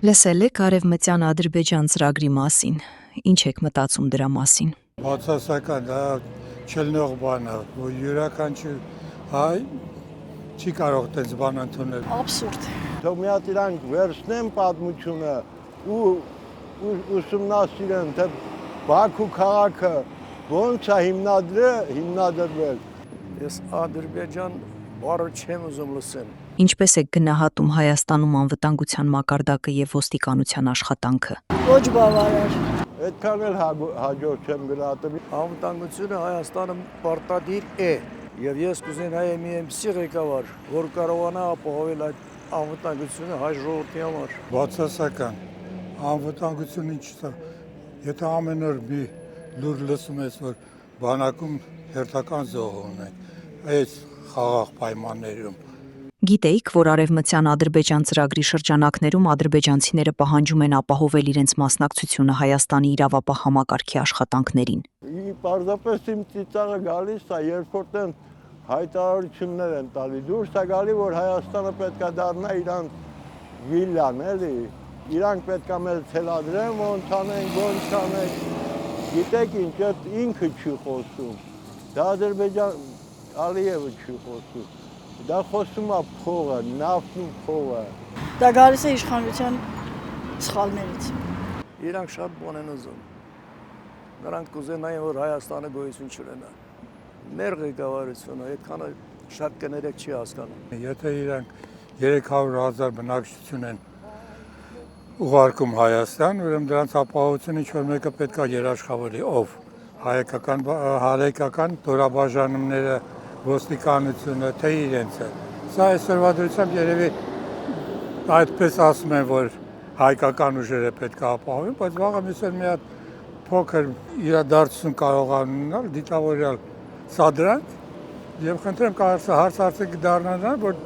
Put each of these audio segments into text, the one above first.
Լսել եք Արևմտյան Ադրբեջան ծրագրի մասին, ինչ եք մտածում դրա մասին։ Բացասական, դա չլնող բան է, որ յուրաքանչյուր հայ չի կարող այդպես բան ընդունել։ Աբսուրդ։ Թող մի հատ իրանք վերցնեն պատմությունը ու ուսումնասիրեն, թե Բաքու քաղաքը ոնց է հիմնադրվել։ Ես Ադրբեջան բառը չեմ ուզում լսել։ Ինչպես եք գնահատում Հայաստանում անվտանգության մակարդակը եւ ոստիկանության աշխատանքը։ Ոչ բավարար։ Այդքան էլ հաջող չեմ գնահատում։ Անվտանգությունը Հայաստանը պարտադիր է։ Եվ ես կուզենայի մի այնպիսի ղեկավար, որ կարողանա ապահովել այդ անվտանգությունը հայ ժողովրդի համար։ Բացասական, անվտանգությունը ինչ է, եթե ամեն օր մի լուր լսում ես, որ բանակում հերթական զոհ ունեն, այս խաղաղ պայմաններում։ Գիտեիք, որ Արևմտյան Ադրբեջան ծրագրի շրջանակներում ադրբեջանցիները պահանջում են ապահովել իրենց մասնակցությունը Հայաստանի իրավապահ համակարգի աշխատանքներին։ Պարզապես իմ ծիծաղը գալիս է, երբ որ տեն հայտարարություններ են տալի, դուրս է գալի, որ Հայաստանը պետք է դառնա իրանց վիլլան, էլի, իրանք պետք է մեզ թելադրեն, ոնց անենք, գիտեք ինչ, այդ ինքը չի խոսում, դա Ադրբեջան Ալիևը չի խոսում, դա խոսում է փողը, նավթն ու փողը։ Դա գալիս է իշխանության սխալներից։ Իրանք շատ բան են ուզում։ Նրանք կուզենային, որ Հայաստանը գոյություն չունենա։ Մեր ղեկավարությունը այդքանը շատ կներեք չի հասկանում։ Եթե իրանք 300,000 բնակչություն են ուղարկում Հայաստան, ուրեմն դրանց ապահովությունը ինչ-որ մեկը պետք է երաշխավորի, ով հայկական դորաբաժանումները, ոստիկանությունը, թե իրենցը։ Սա այսօրվա դրությամբ երևի այդպես ասում են, որ հայկական ուժերը պետք է ապահովեն, բայց վաղը միսել մի հատ փոքր իրադարձություն կարող անունալ, դիտավորյալ սադրանք, եւ խնդրեմ հարցարցեք դառնան, որ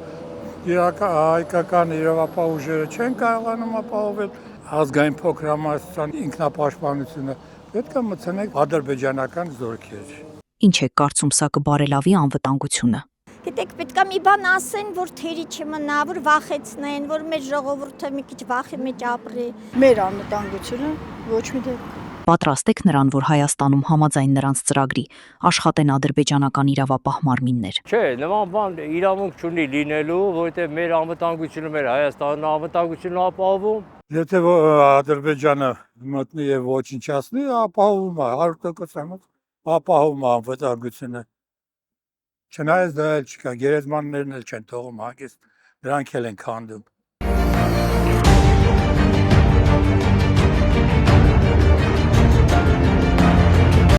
հայկական իրավապահ ուժերը չեն կարողանում ապահովել ազգային փոքրամասնության ինքնապաշտպանությունը, պետք է մտցնենք ադրբեջանական զորքեր։ Ինչ եք կարծում, սա կբարելավի անվտանգությունը։ Գիտեք, պետք է մի բան ասեն, որ թերի չմնա, որ վախեցնեն, որ մեր ժողովուրդը մի քիչ վախի մեջ ապրի։ Մեր անվտանգությունը ոչ մի դեպքում։ Պատրաստ եք նրան, որ Հայաստանում համաձայն նրանց ծրագրի աշխատեն ադրբեջանական իրավապահ մարմիններ։ Չէ, նման բան իրավունք չունի լինելու, որովհետև մեր անվտանգությունը, մեր Հայաստանն անվտանգությունն ապահովում։ Եթե Ադրբեջանը մտնի եւ ոչնչացնի, ապահովում է 100% ապահովում է անվտանգությունը։ Չնայած դա էլ չկա, գերեզմաններն էլ չեն թողում հագիստ, դրանք էլ են քանդում։